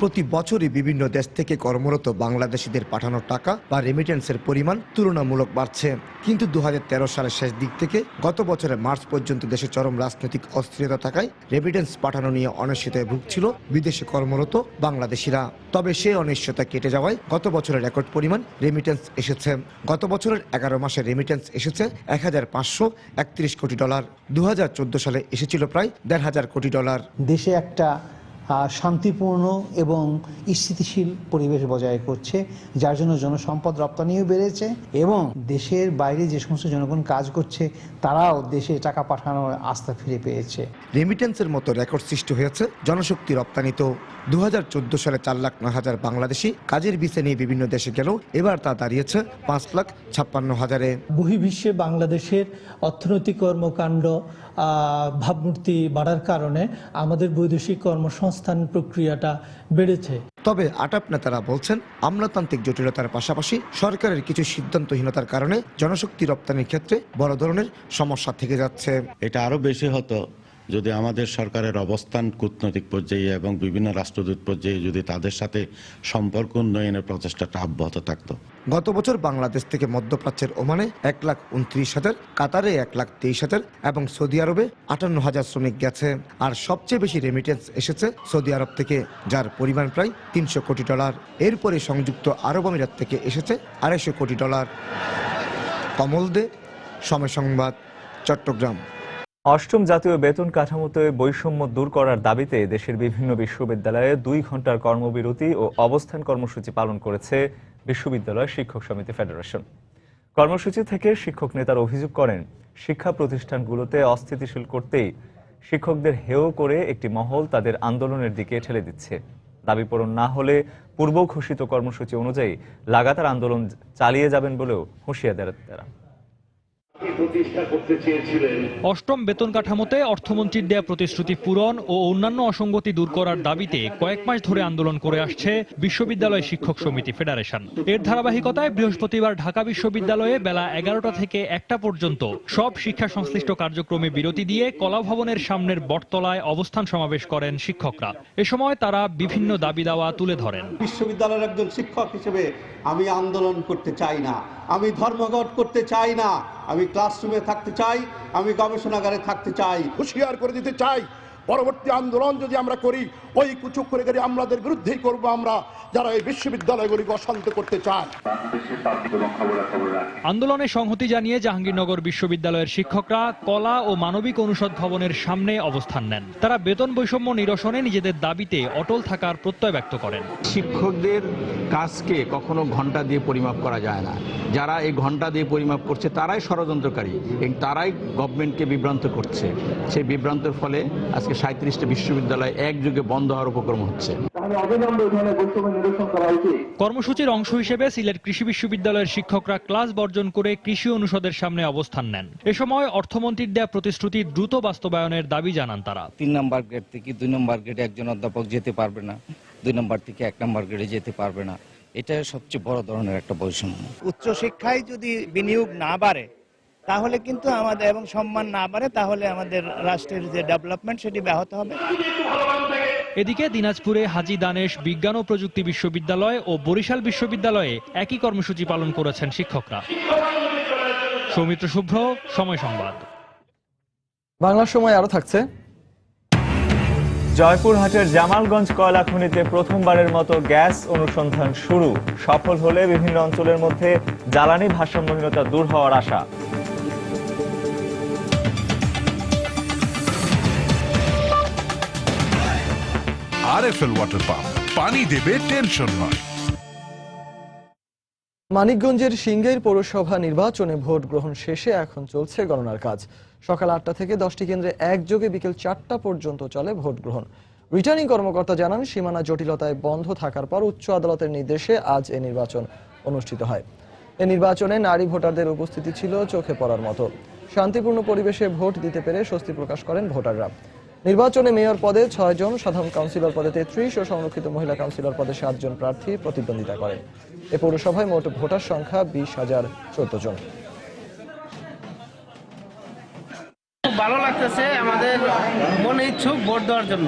প্রতি বছরই বিভিন্ন দেশ থেকে কর্মরত বাংলাদেশিদের পাঠানো টাকা বা রেমিটেন্সের পরিমাণ তুলনামূলক বাড়ছে। কিন্তু 2013 সালের শেষ দিক থেকে গত বছরের মার্চ পর্যন্ত দেশে চরম রাজনৈতিক অস্থিরতা থাকায় রেমিটেন্স পাঠানো নিয়ে অনিশ্চয়তায় ভুগছিল বিদেশে কর্মরত বাংলাদেশিরা। তবে সেই অনিশ্চয়তা কেটে যাওয়ায় গত বছরের রেকর্ড পরিমাণ রেমিটেন্স এসেছে। গত বছরের 11 মাসে রেমিটেন্স এসেছে $1,531 কোটি। 2014 সালে এসেছিল প্রায় $1,500 কোটি। দেশে একটা শান্তিপূর্ণ এবং স্থিতিশীল পরিবেশ বজায় করছে, যার জন্য জনসম্পদ রপ্তানিও বেড়েছে এবং দেশের বাইরে যে সমস্ত জনগণ কাজ করছে তারাও দেশে টাকা পাঠানোর আস্থা ফিরে পেয়েছে। রেমিটেন্সের মতো রেকর্ড সৃষ্টি হয়েছে জনশক্তি রপ্তানিতেও। 2014 সালে 4,09,000 বাংলাদেশি কাজের ভিসা নিয়ে বিভিন্ন দেশে গেল, এবার তা দাঁড়িয়েছে 5,56,000-এ। বহির্বিশ্বে বাংলাদেশের অর্থনৈতিক কর্মকাণ্ড ভাবমূর্তি বাড়ার কারণে আমাদের বৈদেশিক কর্মসংস্থান প্রক্রিয়াটা বেড়েছে। তবে আটাপ নেতারা বলছেন আমলাতান্ত্রিক জটিলতার পাশাপাশি সরকারের কিছু সিদ্ধান্তহীনতার কারণে জনশক্তি রপ্তানির ক্ষেত্রে বড় ধরনের সমস্যা থেকে যাচ্ছে। এটা আরো বেশি হতো যদি আমাদের সরকারের অবস্থান কূটনৈতিক পর্যায়ে এবং বিভিন্ন রাষ্ট্রদূত পর্যায়ে যদি তাদের সাথে সম্পর্ক উন্নয়নের প্রচেষ্টাটা অব্যাহত থাকত। গত বছর বাংলাদেশ থেকে মধ্যপ্রাচ্যের ওমানে 1,29,000, কাতারে 1,23,000 এবং সৌদি আরবে 58,000 শ্রমিক গেছে। আর সবচেয়ে বেশি রেমিটেন্স এসেছে সৌদি আরব থেকে, যার পরিমাণ প্রায় $300 কোটি। এরপরে সংযুক্ত আরব আমিরাত থেকে এসেছে $250 কোটি। কমল দে, সময় সংবাদ, চট্টগ্রাম। অষ্টম জাতীয় বেতন কাঠামোতে বৈষম্য দূর করার দাবিতে দেশের বিভিন্ন বিশ্ববিদ্যালয়ে 2 ঘন্টার কর্মবিরতি ও অবস্থান কর্মসূচি পালন করেছে বিশ্ববিদ্যালয় শিক্ষক সমিতি ফেডারেশন। কর্মসূচি থেকে শিক্ষক নেতারা অভিযোগ করেন, শিক্ষা প্রতিষ্ঠানগুলোতে অস্থিতিশীল করতেই শিক্ষকদের হেয় করে একটি মহল তাদের আন্দোলনের দিকে ঠেলে দিচ্ছে। দাবি পূরণ না হলে পূর্ব ঘোষিত কর্মসূচি অনুযায়ী লাগাতার আন্দোলন চালিয়ে যাবেন বলেও হুঁশিয়ার দেন তারা। অষ্টম বেতন কাঠামোতে অর্থমন্ত্রীর দেয়া প্রতিশ্রুতি পূরণ ও অন্যান্য অসঙ্গতি দূর করার দাবিতে কয়েক মাস ধরে আন্দোলন করে আসছে বিশ্ববিদ্যালয় শিক্ষক সমিতি ফেডারেশন। এর ধারাবাহিকতায় বৃহস্পতিবার ঢাকা বিশ্ববিদ্যালয়ে বেলা 11টা থেকে 1টা পর্যন্ত সব শিক্ষা সংশ্লিষ্ট কার্যক্রমে বিরতি দিয়ে কলা ভবনের সামনের বটতলায় অবস্থান সমাবেশ করেন শিক্ষকরা। এ সময় তারা বিভিন্ন দাবি দাওয়া তুলে ধরেন। বিশ্ববিদ্যালয়ের একজন শিক্ষক হিসেবে আমি আন্দোলন করতে চাই না, আমি ধর্মঘট করতে চাই না, আমি ক্লাসরুমে থাকতে চাই, আমি গবেষণাগারে থাকতে চাই। হুঁশিয়ার করে দিতে চাই, পরবর্তী আন্দোলন যদি আমরা করি ওই কুচুক করে আমাদের বিরুদ্ধেই করব আমরা, যারা এই বিশ্ববিদ্যালয়গুলিকে অশান্ত করতে চায়। আন্দোলনে সংহতি জানিয়ে জাহাঙ্গীরনগর বিশ্ববিদ্যালয়ের শিক্ষকরা কলা ও মানবিক অনুষদ ভবনের সামনে অবস্থান নেন। তারা বেতন বৈষম্য নিরসনে নিজেদের দাবিতে অটল থাকার প্রত্যয় ব্যক্ত করেন। শিক্ষকদের কাজকে কখনো ঘন্টা দিয়ে পরিমাপ করা যায় না। যারা এই ঘন্টা দিয়ে পরিমাপ করছে তারাই ষড়যন্ত্রকারী এবং তারাই গভর্নমেন্টকে বিভ্রান্ত করছে। সেই বিভ্রান্তের ফলে আজকে 37টা বিশ্ববিদ্যালয় একযোগে বন্ধ হওয়ার উপক্রম হচ্ছে। কর্মসূচির অংশ হিসেবে সিলেট কৃষি বিশ্ববিদ্যালয়ের শিক্ষকরা ক্লাস বর্জন করে কৃষি অনুষদের সামনে অবস্থান নেন। এ সময় অর্থমন্ত্রীর দেয়া প্রতিশ্রুতি দ্রুত বাস্তবায়নের দাবি জানান তারা। 3 নম্বর গ্রেড থেকে 2 নম্বর গ্রেডে একজন অধ্যাপক যেতে পারবে না, 2 নম্বর থেকে 1 নম্বর গ্রেডে যেতে পারবে না। এটা সবচেয়ে বড় ধরনের একটা বৈষম্য। উচ্চশিক্ষায় যদি বিনিয়োগ না বাড়ে তাহলে কিন্তু আমাদের এবং সম্মান না বাড়ে তাহলে আমাদের রাষ্ট্রের যে ডেভেলপমেন্ট সেটি ব্যাহত হবে। এদিকে দিনাজপুরে হাজী দানেশ বিজ্ঞান ও প্রযুক্তি বিশ্ববিদ্যালয় ও বরিশাল বিশ্ববিদ্যালয়ে একই কর্মসূচি পালন করেছেন শিক্ষকরা। সৌমিত্র শুভ্র, সময় সংবাদ। বাংলার সময় আরো থাকছে। জয়পুরহাটের জামালগঞ্জ কয়লা খনিতে প্রথমবারের মতো গ্যাস অনুসন্ধান শুরু। সফল হলে বিভিন্ন অঞ্চলের মধ্যে জ্বালানি ভারসাম্যহীনতা দূর হওয়ার আশা। আরএফএল ওয়াটার পাম্প, পানি দেবে টেনশন নয়। মানিকগঞ্জের সিংগাইর পৌরসভা নির্বাচনে ভোট গ্রহণ শেষে এখন চলছে গণনার কাজ। সকাল 8টা থেকে 10টি কেন্দ্রে একযোগে বিকেল 4টা পর্যন্ত চলে ভোট গ্রহণ। রিটার্নিং কর্মকর্তা জানান, সীমানা জটিলতায় বন্ধ থাকার পর উচ্চ আদালতের নির্দেশে আজ এ নির্বাচন অনুষ্ঠিত হয়। এ নির্বাচনে নারী ভোটারদের উপস্থিতি ছিল চোখে পড়ার মতো। শান্তিপূর্ণ পরিবেশে ভোট দিতে পেরে স্বস্তি প্রকাশ করেন ভোটাররা। নির্বাচনে মেয়র পদে 6 জন, সাধারণ কাউন্সিলর পদে 33 ও সংরক্ষিত মহিলা কাউন্সিলর পদে 7 জন প্রার্থী প্রতিদ্বন্দ্বিতা করেন। এ পৌরসভায় মোট ভোটার সংখ্যা 20,014 জন। খুব ভালো লাগতেছে, আমাদের মনে ইচ্ছুক ভোট দেওয়ার জন্য।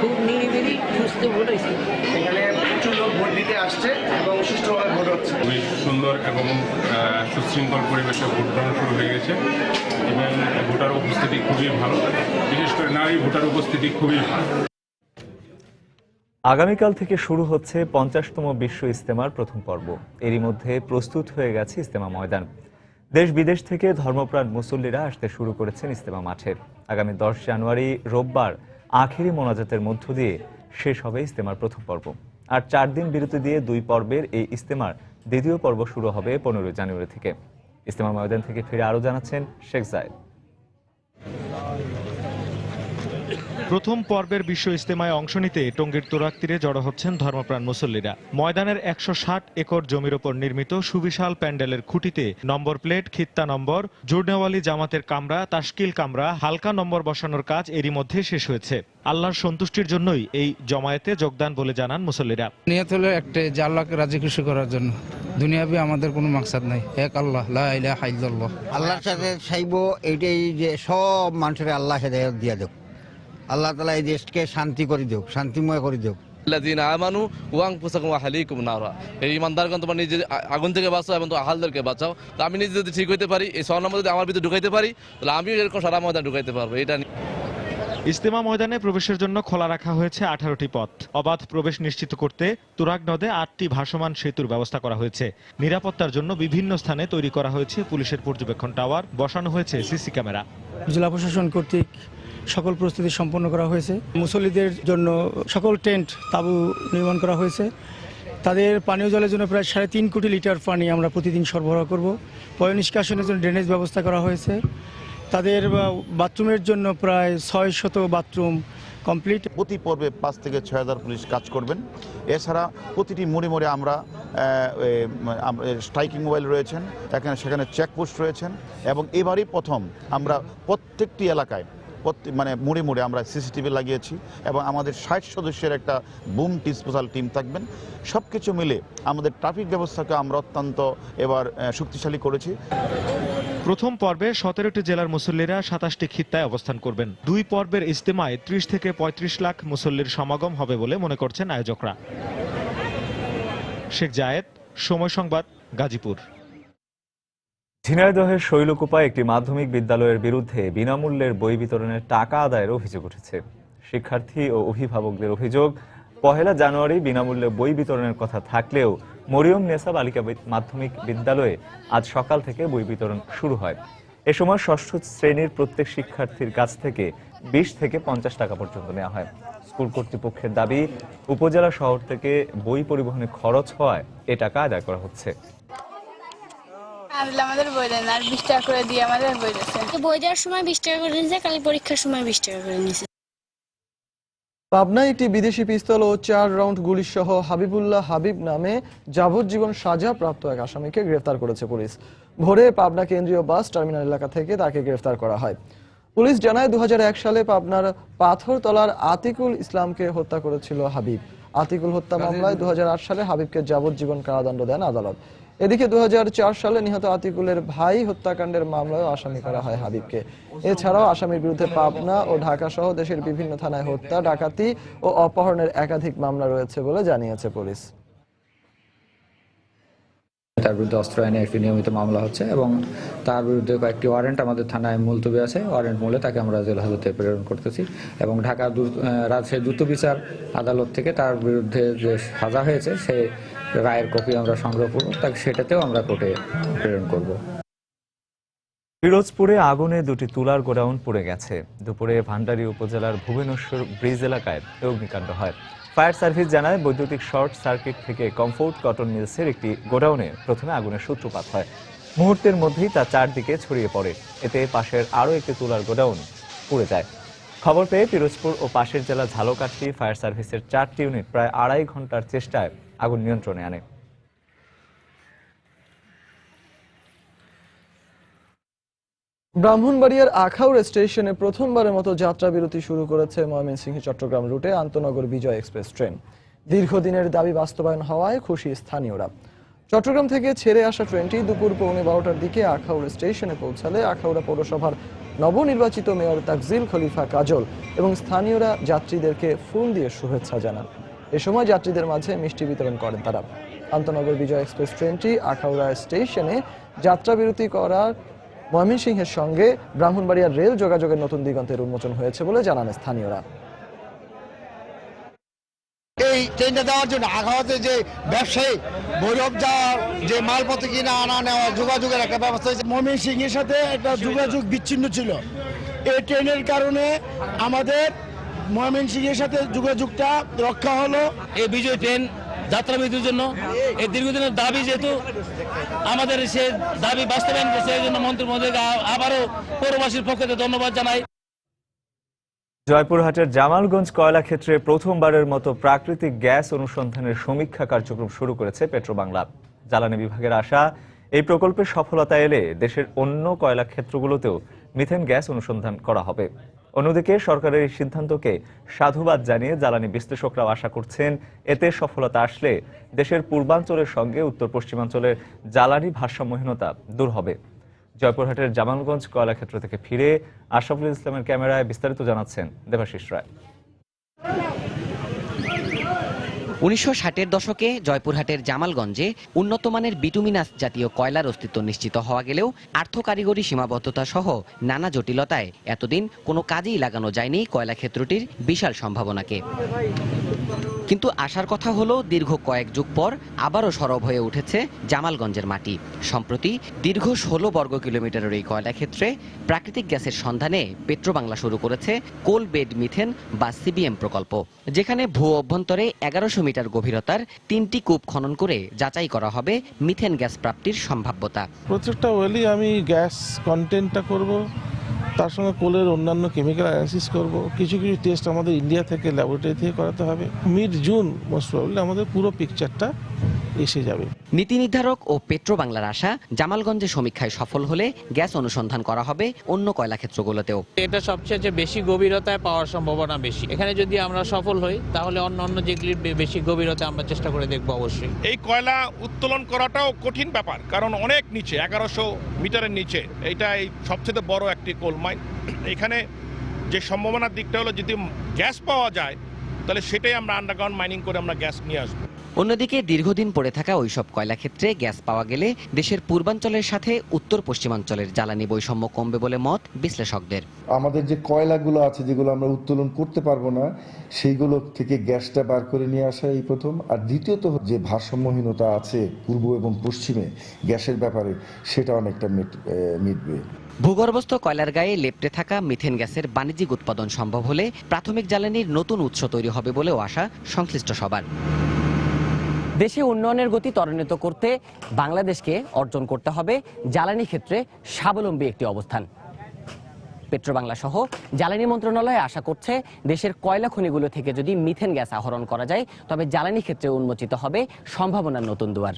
খুব নিরিবিলি সুস্থ ভোট হয়েছে। এখানে প্রচুর লোক ভোট দিতে আসছে এবং সুষ্ঠুভাবে ভোট হচ্ছে। খুবই সুন্দর এবং সুশৃঙ্খল পরিবেশে ভোট গ্রহণ শুরু হয়ে গেছে এবং ভোটার উপস্থিতি খুবই ভালো, বিশেষ করে নারী ভোটার উপস্থিতি খুবই ভালো। আগামীকাল থেকে শুরু হচ্ছে 50তম বিশ্ব ইজতেমার প্রথম পর্ব। এরই মধ্যে প্রস্তুত হয়ে গেছে ইজতেমা ময়দান। দেশ বিদেশ থেকে ধর্মপ্রাণ মুসল্লিরা আসতে শুরু করেছেন ইজতেমা মাঠে। আগামী 10 জানুয়ারি রোববার আখেরি মোনাজাতের মধ্য দিয়ে শেষ হবে ইজতেমার প্রথম পর্ব। আর 4 দিন বিরতি দিয়ে 2 পর্বের এই ইজতেমার দ্বিতীয় পর্ব শুরু হবে 15 জানুয়ারি থেকে। ইজতেমা ময়দান থেকে ফিরে আরো জানাচ্ছেন শেখ জায়েদ। প্রথম পর্বের বিশ্ব ইজতেমায় অংশ নিতে টঙ্গীর তুরাগ তীরে জড়ো হচ্ছেন ধর্মপ্রাণ মুসল্লিরা। ময়দানের 160 একর জমির ওপর নির্মিত সুবিশাল প্যান্ডেলের খুঁটিতে নম্বর প্লেট, খিত্তা নম্বর, জুড়নেওয়ালি জামাতের কামরা, তাশকিল কামরা, হালকা নম্বর বসানোর কাজ এরই মধ্যে শেষ হয়েছে। আল্লাহর সন্তুষ্টির জন্যই এই জমায়েতে যোগদান বলে জানান মুসল্লিরা। নিয়ত হলো একটা, যে আল্লাহকে রাজি খুশি করার জন্য। দুনিয়াবি আমাদের কোনো মাকসাদ নাই, এক আল্লাহ, লা ইলাহা ইল্লাল্লাহ। আল্লাহর সাথে চাইব এইটাই যে সব মানুষের আল্লাহ হেদায়েত দিয়া দেব। আল্লাহ তাআলা এই দেশকে শান্তি করে দেব, শান্তিময় করে দেব। লাযিনা আমানু ওয়া আনফুসাকুম ওয়া আহলিকুম নারা। এই ইমানদারগণ তোমরা নিজে আগুন থেকে বাঁচাও এবং তোমার আহলদেরকে বাঁচাও। তো আমি নিজে যদি ঠিক হইতে পারি, এই সওয়াল যদি আমার ভিতরে ঢুকাইতে পারি, তাহলে আমিও এরকম সারা ময়দান ঢুকাইতে পারবো। এটা ইজতেমা ময়দানে প্রবেশের জন্য খোলা রাখা হয়েছে 18টি পথ। অবাধ প্রবেশ নিশ্চিত করতে তুরাগ নদে 8টি ভাসমান সেতুর ব্যবস্থা করা হয়েছে। নিরাপত্তার জন্য বিভিন্ন স্থানে তৈরি করা হয়েছে পুলিশের পর্যবেক্ষণ টাওয়ার, বসানো হয়েছে সিসি ক্যামেরা। জেলা প্রশাসন কর্তৃক সকল প্রস্তুতি সম্পন্ন করা হয়েছে। মুসল্লিদের জন্য সকল টেন্ট, তাঁবু নির্মাণ করা হয়েছে। তাদের পানীয় জলের জন্য প্রায় 3.5 কোটি লিটার পানি আমরা প্রতিদিন সরবরাহ করব। পয় নিষ্কাশনের জন্য ড্রেনেজ ব্যবস্থা করা হয়েছে তাদের বাথরুমের জন্য প্রায় 600 বাথরুম কমপ্লিট। প্রতি পর্বে 5 থেকে 6,000 পুলিশ কাজ করবেন। এছাড়া প্রতিটি মোড়ে মোড়ে আমরা স্ট্রাইকিং মোবাইল রয়েছেন, সেখানে চেকপোস্ট রয়েছেন এবং এবারই প্রথম আমরা প্রত্যেকটি এলাকায় মোড়ে মোড়ে আমরা সিসিটিভি লাগিয়েছি এবং আমাদের 60 সদস্যের একটা বুম ডিসপোজাল টিম থাকবেন। সব কিছু মিলে আমাদের ট্রাফিক ব্যবস্থাকে আমরা অত্যন্ত এবার শক্তিশালী করেছি। প্রথম পর্বে 17টি জেলার মুসল্লিরা 27টি খিত্তায় অবস্থান করবেন। 2 পর্বের ইজতেমায় 30 থেকে 35 লাখ মুসল্লির সমাগম হবে বলে মনে করছেন আয়োজকরা। শেখ জায়েদ, সময় সংবাদ, গাজীপুর। ঝিনাইদহের শৈলকুপায় একটি মাধ্যমিক বিদ্যালয়ের বিরুদ্ধে বিনামূল্যের বই বিতরণের টাকা আদায়ের অভিযোগ উঠেছে। শিক্ষার্থী ও অভিভাবকদের অভিযোগ, 1 জানুয়ারি বিনামূল্যে বই বিতরণের কথা থাকলেও মরিয়ম নেসা বালিকা মাধ্যমিক বিদ্যালয়ে আজ সকাল থেকে বই বিতরণ শুরু হয়। এ সময় 6ষ্ঠ শ্রেণীর প্রত্যেক শিক্ষার্থীর কাছ থেকে 20 থেকে 50 টাকা পর্যন্ত নেওয়া হয়। স্কুল কর্তৃপক্ষের দাবি, উপজেলা শহর থেকে বই পরিবহনে খরচ হওয়ায় এ টাকা আদায় করা হচ্ছে। আমাদের বই দেন আর 20 টাকা করে দিয়ে আমাদের বই দিয়েছে। বই দেওয়ার সময় 20 টাকা করে নিয়েছে, কাল পরীক্ষার সময় 20 টাকা করে নিয়েছে। পাবনায় একটি বিদেশি পিস্তল ও 4 রাউন্ড গুলি সহ হাবিবুল্লাহ হাবিব নামে যাবজ্জীবন সাজা প্রাপ্ত এক আসামিকে গ্রেফতার করেছে পুলিশ। ভোরে পাবনা কেন্দ্রীয় বাস টার্মিনাল এলাকা থেকে তাকে গ্রেফতার করা হয়। পুলিশ জানায় 2001 সালে পাবনার পাথরতলার আতিকুল ইসলামকে হত্যা করেছিল হাবিব। আতিকুল হত্যা মামলায় 2008 সালে হাবিবকে যাবজ্জীবন কারাদণ্ড দেন আদালত। এদিকে 2004 সালে নিহত আতিকুলের ভাই হত্যাকাণ্ডের মামলায় আসামি করা হয় হাবিবকে। এছাড়াও আসামির বিরুদ্ধে পাবনা ও ঢাকা সহ দেশের বিভিন্ন থানায় হত্যা, ডাকাতি ও অপহরণের একাধিক মামলা রয়েছে বলে জানিয়েছে পুলিশ। তার বিরুদ্ধে অস্ত্র আইনে একটি নিয়মিত মামলা হচ্ছে এবং তার বিরুদ্ধে কয়েকটি ওয়ারেন্ট আমাদের থানায় মুলতবি আছে। ওয়ারেন্ট মূলে তাকে আমরা জেল হাজতে প্রেরণ করতেছি এবং ঢাকা রাজশাহী দ্রুত বিচার আদালত থেকে তার বিরুদ্ধে যে সাজা হয়েছে সেই রায়ের কপি আমরা সংগ্রহ করব, তাকে সেটাতেও আমরা কোর্টে প্রেরণ করব। পিরোজপুরে আগুনে 2টি তুলার গোডাউন পুড়ে গেছে। দুপুরে ভান্ডারী উপজেলার ভুবনেশ্বর ব্রিজ এলাকায় অগ্নিকাণ্ড হয়। ফায়ার সার্ভিস জানায়, বৈদ্যুতিক শর্ট সার্কিট থেকে কমফোর্ট কটন মিলসের একটি গোডাউনে প্রথমে আগুনের সূত্রপাত হয়। মুহূর্তের মধ্যেই তা চারদিকে ছড়িয়ে পড়ে। এতে পাশের আরও একটি তুলার গোডাউন পুড়ে যায়। খবর পেয়ে পিরোজপুর ও পাশের জেলা ঝালকাঠি ফায়ার সার্ভিসের 4টি ইউনিট প্রায় 2.5 ঘন্টার চেষ্টায় আগুন নিয়ন্ত্রণে আনে। ব্রাহ্মণবাড়িয়ার আখাউড়া স্টেশনে প্রথমবারের মতো যাত্রা বিরতি শুরু করেছে ময়মনসিংহ চট্টগ্রাম রুটে আন্তনগর বিজয় এক্সপ্রেস ট্রেন। দীর্ঘদিনের দাবি বাস্তবায়ন হওয়ায় খুশি স্থানীয়রা। চট্টগ্রাম থেকে ছেড়ে আসা ট্রেনটি দুপুর 12:15টার দিকে আখাউড়া স্টেশনে পৌঁছালে আখাউড়া পৌরসভার নবনির্বাচিত মেয়র তাকজিল খলিফা কাজল এবং স্থানীয়রা যাত্রীদেরকে ফুল দিয়ে শুভেচ্ছা জানান। এ সময় যাত্রীদের মাঝে মিষ্টি বিতরণ করেন তারা। আন্তনগর বিজয় এক্সপ্রেস ট্রেনটি আখাউড়া স্টেশনে যাত্রা বিরতি করার ময়মনসিংহের সঙ্গে ব্রাহ্মণবাড়িয়ার রেল যোগাযোগের নতুন দিগন্তের উন্মোচন হয়েছে বলে জানান স্থানীয়রা। এই ট্রেনটা দেওয়ার জন্য আখাউড়াতে যে ব্যবসায়ী ভৈরব যাওয়ার যে মালপত্র কিনা আনা নেওয়া যোগাযোগের একটা ব্যবস্থা হয়েছে। ময়মনসিংহের সাথে একটা যোগাযোগ বিচ্ছিন্ন ছিল। এই ট্রেনের কারণে আমাদের ময়মনসিংহের সাথে যোগাযোগটা রক্ষা হলো। এই বিজয় ট্রেন যাত্রা বিরতির জন্য এই দীর্ঘদিনের দাবি, যেহেতু আমাদের সে দাবি বাস্তবায়ন করছে, এই জন্য মন্ত্রী মহোদয়কে আবারও পৌরবাসীর পক্ষ থেকে ধন্যবাদ জানাই। জয়পুরহাটের জামালগঞ্জ কয়লা ক্ষেত্রে প্রথমবারের মতো প্রাকৃতিক গ্যাস অনুসন্ধানের সমীক্ষা কার্যক্রম শুরু করেছে পেট্রোবাংলা। জ্বালানি বিভাগের আশা, এই প্রকল্পের সফলতা এলে দেশের অন্য কয়লা ক্ষেত্রগুলোতেও মিথেন গ্যাস অনুসন্ধান করা হবে। অন্যদিকে সরকারের এই সিদ্ধান্তকে সাধুবাদ জানিয়ে জ্বালানি বিশ্লেষকরাও আশা করছেন, এতে সফলতা আসলে দেশের পূর্বাঞ্চলের সঙ্গে উত্তর পশ্চিমাঞ্চলের জ্বালানি ভারসাম্যহীনতা দূর হবে। জয়পুরহাটের জামালগঞ্জ কয়লা ক্ষেত্র থেকে ফিরে আশরাফুল ইসলামের ক্যামেরায় বিস্তারিত জানাচ্ছেন দেবাশিস রায়। 1960-এর দশকে জয়পুরহাটের জামালগঞ্জে উন্নতমানের বিটুমিনাস জাতীয় কয়লার অস্তিত্ব নিশ্চিত হওয়া গেলেও আর্থ কারিগরি সীমাবদ্ধতা সহ নানা জটিলতায় এতদিন কোনো কাজেই লাগানো যায়নি কয়লা ক্ষেত্রটির বিশাল সম্ভাবনাকে। কিন্তু আশার কথা হলো, দীর্ঘ কয়েক যুগ পর আবারও সরব হয়ে উঠেছে জামালগঞ্জের মাটি। সম্প্রতি দীর্ঘ 16 বর্গ কিলোমিটারের এই কয়লা ক্ষেত্রে প্রাকৃতিক গ্যাসের সন্ধানে পেট্রোবাংলা শুরু করেছে কোল বেড মিথেন বা সিবিএম প্রকল্প, যেখানে ভূ অভ্যন্তরে 1100 মিটার গভীরতার 3টি কূপ খনন করে যাচাই করা হবে মিথেন গ্যাস প্রাপ্তির সম্ভাব্যতা। প্রত্যেকটা ওয়েলি আমি গ্যাস কন্টেন্টটা করব তার সঙ্গে কোলের অন্যান্য কেমিক্যাল অ্যানালিসিস করব, কিছু কিছু টেস্ট আমাদের ইন্ডিয়া থেকে ল্যাবরেটরি থেকে করাতে হবে। মিড জুন মোস্ট প্রবাবলি আমাদের পুরো পিকচারটা এসে যাবে। নীতি নির্ধারক ও পেট্রো বাংলার আশা, জামালগঞ্জে সমীক্ষায় সফল হলে গ্যাস অনুসন্ধান করা হবে অন্য কয়লা ক্ষেত্রগুলোতেও। এটা সবচেয়ে বেশি গভীরতায় পাওয়ার সম্ভাবনা বেশি। এখানে যদি আমরা সফল হই তাহলে অন্য যেগুলির বেশি গভীরতা আমরা চেষ্টা করে দেখব অবশ্যই। এই কয়লা উত্তোলন করাটাও কঠিন ব্যাপার, কারণ অনেক নিচে, 1100 মিটারের নিচে। এইটা এই সবচেয়ে বড় একটি কোল মাইন। এখানে যে সম্ভাবনার দিকটা হলো যদি গ্যাস পাওয়া যায় তাহলে সেটাই আমরা আন্ডারগ্রাউন্ড মাইনিং করে আমরা গ্যাস নিয়ে আসবো। অন্যদিকে দীর্ঘদিন পড়ে থাকা ওইসব কয়লা ক্ষেত্রে গ্যাস পাওয়া গেলে দেশের পূর্বাঞ্চলের সাথে উত্তর পশ্চিমাঞ্চলের জ্বালানি বৈষম্য কমবে বলে মত বিশ্লেষকদের। আমাদের যে কয়লাগুলো আছে যেগুলো আমরা উত্তোলন করতে পারবো না, সেইগুলো থেকে গ্যাসটা বার করে নিয়ে আসা এই প্রথম। আর দ্বিতীয়ত যে ভারসাম্যহীনতা আছে পূর্ব এবং পশ্চিমে গ্যাসের ব্যাপারে, সেটা অনেকটা মিটবে। ভূগর্ভস্থ কয়লার গায়ে লেপ্টে থাকা মিথেন গ্যাসের বাণিজ্যিক উৎপাদন সম্ভব হলে প্রাথমিক জ্বালানির নতুন উৎস তৈরি হবে বলেও আশা সংশ্লিষ্ট সবার। দেশে উন্নয়নের গতি ত্বরান্বিত করতে বাংলাদেশকে অর্জন করতে হবে জ্বালানি ক্ষেত্রে স্বাবলম্বী একটি অবস্থান। পেট্রো বাংলা সহ জ্বালানি মন্ত্রণালয় আশা করছে দেশের কয়লা খনিগুলো থেকে যদি মিথেন গ্যাস আহরণ করা যায় তবে জ্বালানি ক্ষেত্রে উন্মোচিত হবে সম্ভাবনার নতুন দুয়ার।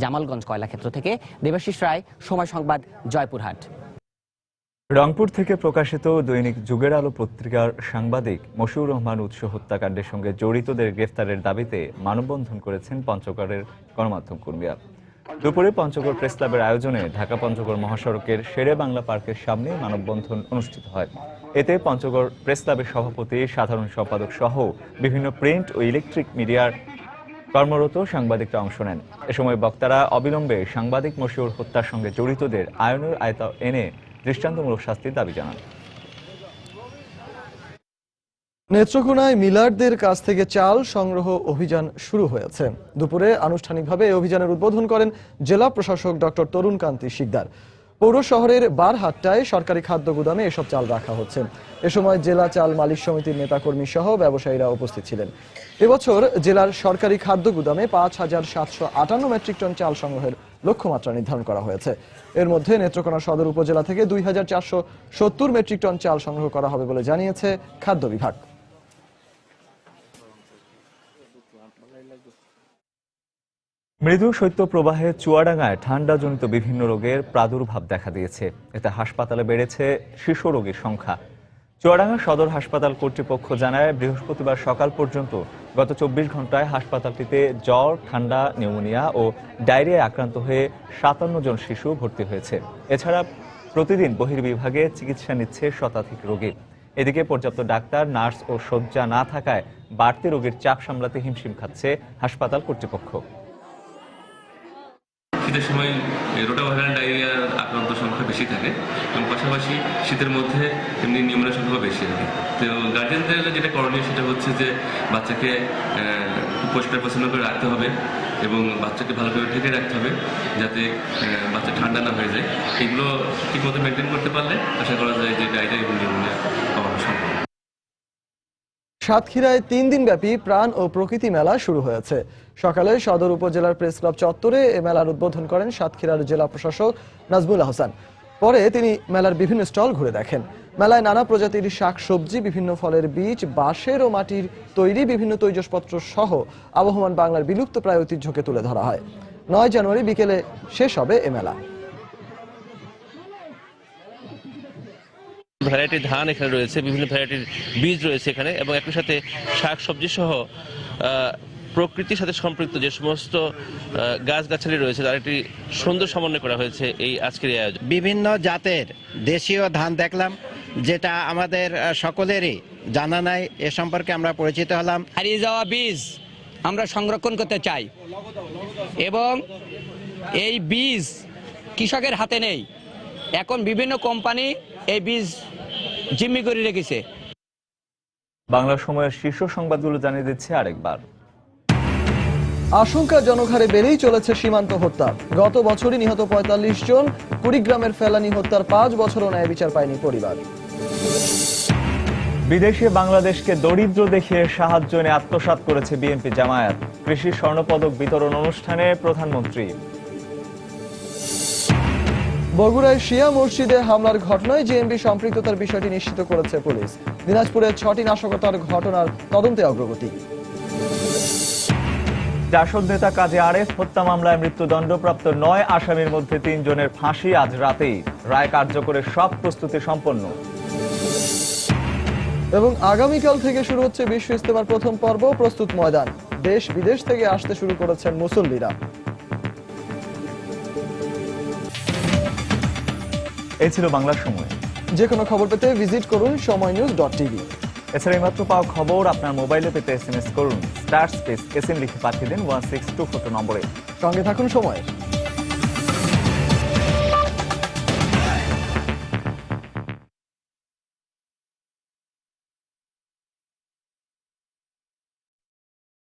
জামালগঞ্জ কয়লা ক্ষেত্র থেকে দেবাশিস রায়, সময় সংবাদ, জয়পুরহাট। রংপুর থেকে প্রকাশিত দৈনিক যুগের আলো পত্রিকার সাংবাদিক মশিউর রহমান উৎস হত্যাকাণ্ডের সঙ্গে জড়িতদের গ্রেফতারের দাবিতে মানববন্ধন করেছেন পঞ্চগড়ের গণমাধ্যম কর্মীরা। দুপুরে পঞ্চগড় প্রেস ক্লাবের আয়োজনে ঢাকা পঞ্চগড় মহাসড়কের শেরে বাংলা পার্কের সামনে মানববন্ধন অনুষ্ঠিত হয়। এতে পঞ্চগড় প্রেস ক্লাবের সভাপতি, সাধারণ সম্পাদক সহ বিভিন্ন প্রিন্ট ও ইলেকট্রিক মিডিয়ার কর্মরত সাংবাদিকরা অংশ নেন। এ সময় বক্তারা অবিলম্বে সাংবাদিক মশিউর হত্যার সঙ্গে জড়িতদের আইনের আয়তা এনে দৃষ্টান্তমূলক শাস্তির দাবি জানান। নেত্রকোনায় মিলারদের কাছ থেকে চাল সংগ্রহ অভিযান শুরু হয়েছে। দুপুরে আনুষ্ঠানিকভাবে এই অভিযানের উদ্বোধন করেন জেলা প্রশাসক ডক্টর তরুণ কান্তি শিকদার। পৌর শহরের বারহাট্টায় সরকারি খাদ্য গুদামে এসব চাল রাখা হচ্ছে। এ সময় জেলা চাল মালিক সমিতির নেতাকর্মী সহ ব্যবসায়ীরা উপস্থিত ছিলেন। এবছর জেলার সরকারি খাদ্য গুদামে ৫,৭৫৮ মেট্রিক টন চাল সংগ্রহের লক্ষ্যমাত্রা নির্ধারণ করা হয়েছে। এর মধ্যে নেত্রকোনা সদর উপজেলা থেকে ২,৪৭০ মেট্রিক টন চাল সংগ্রহ করা হবে বলে জানিয়েছে খাদ্য বিভাগ। মৃদু শৈত্যপ্রবাহে চুয়াডাঙ্গায় ঠান্ডাজনিত বিভিন্ন রোগের প্রাদুর্ভাব দেখা দিয়েছে। এতে হাসপাতালে বেড়েছে শিশু রোগীর সংখ্যা। চুয়াডাঙ্গা সদর হাসপাতাল কর্তৃপক্ষ জানায়, বৃহস্পতিবার সকাল পর্যন্ত গত ২৪ ঘন্টায় হাসপাতালটিতে জ্বর, ঠান্ডা, নিউমোনিয়া ও ডায়রিয়ায় আক্রান্ত হয়ে ৫৭ জন শিশু ভর্তি হয়েছে। এছাড়া প্রতিদিন বহির্বিভাগে চিকিৎসা নিচ্ছে শতাধিক রোগী। এদিকে পর্যাপ্ত ডাক্তার, নার্স ও শয্যা না থাকায় বাড়তি রোগীর চাপ সামলাতে হিমশিম খাচ্ছে হাসপাতাল কর্তৃপক্ষ। শীতের সময় রোটাভাইরাল ডায়রিয়ার আক্রান্ত সংখ্যা বেশি থাকে এবং পাশাপাশি শীতের মধ্যে এমনি নিউমোনিয়ার সংখ্যা বেশি থাকে। তো গার্জেনদের যেটা করণীয় সেটা হচ্ছে যে বাচ্চাকে পরিষ্কার পরিচ্ছন্ন করে রাখতে হবে এবং বাচ্চাকে ভালো করে ঢেকে রাখতে হবে যাতে বাচ্চা ঠান্ডা না হয়ে যায়। এগুলো ঠিকমতো মেনটেন করতে পারলে আশা করা যায় যে ডায়রিয়া এবং নিউমোনিয়া কমানো সম্ভব। সাতক্ষীরায় ৩ দিনব্যাপী প্রাণ ও প্রকৃতি মেলা শুরু হয়েছে। সকালে সদর উপজেলার প্রেস ক্লাব চত্বরে এ মেলার উদ্বোধন করেন সাতক্ষীরার জেলা প্রশাসক নাজমুল হাসান। পরে তিনি মেলার বিভিন্ন স্টল ঘুরে দেখেন। মেলায় নানা প্রজাতির শাকসবজি, বিভিন্ন ফলের বীজ, বাঁশের ও মাটির তৈরি বিভিন্ন তৈজসপত্র সহ আবহমান বাংলার বিলুপ্ত প্রায় ঐতিহ্যকে তুলে ধরা হয়। ৯ জানুয়ারি বিকেলে শেষ হবে এ মেলা। ভ্যারাইটির ধান এখানে রয়েছে, বিভিন্ন ভ্যারাইটির বীজ রয়েছে এখানে এবং একই সাথে শাক সবজি সহ প্রকৃতির সাথে সম্পৃক্ত যে সমস্ত গাছগাছালি রয়েছে তার একটি সুন্দর সমন্বয় করা হয়েছে এই আজকের এই আয়োজন। বিভিন্ন জাতের দেশীয় ধান দেখলাম, যেটা আমাদের সকলেরই জানা নাই, এ সম্পর্কে আমরা পরিচিত হলাম। হারিয়ে যাওয়া বীজ আমরা সংরক্ষণ করতে চাই এবং এই বীজ কৃষকের হাতে নেই। এখন বিভিন্ন কোম্পানি এই বীজ জিম্মি করে রেখেছে। বাংলা সময়ের শীর্ষ সংবাদগুলো জানিয়ে দিচ্ছে আরেকবার। আশঙ্কাজনক হারে বেড়েই চলেছে সীমান্ত হত্যা। গত বছরই নিহত ৪৫ জন। কুড়িগ্রামের ফেলানি হত্যার ৫ বছরও ন্যায় বিচার পায়নি পরিবার। বিদেশে বাংলাদেশকে দরিদ্র দেখিয়ে সাহায্য এনে আত্মসাৎ করেছে বিএনপি জামায়াত। কৃষি স্বর্ণপদক বিতরণ অনুষ্ঠানে প্রধানমন্ত্রী। বগুড়ায় শিয়া মসজিদে হামলার ঘটনায় জেএমবি সম্পৃক্ততার বিষয়টি নিশ্চিত করেছে পুলিশ। দিনাজপুরে 6টি নাশকতার ঘটনার তদন্তে অগ্রগতি। জাসদ নেতা কাজী আরেফ হত্যা মামলায় মৃত্যুদণ্ডপ্রাপ্ত 9 আসামির মধ্যে 3 জনের ফাঁসি আজ রাতেই। রায় কার্যকরের সব প্রস্তুতি সম্পন্ন। এবং আগামীকাল থেকে শুরু হচ্ছে বিশ্ব ইজতেমার প্রথম পর্ব। প্রস্তুত ময়দান, দেশ বিদেশ থেকে আসতে শুরু করেছেন মুসল্লিরা। এই ছিল বাংলার সময়। যে কোনো খবর পেতে ভিজিট করুন সময়নিউজ.tv। এছাড়া এইমাত্র পাওয়া খবর আপনার মোবাইলে পেতে SMS করুন *SIM লিখে পাঠিয়ে দিন 16242 নম্বরে। সঙ্গে থাকুন সময়ের।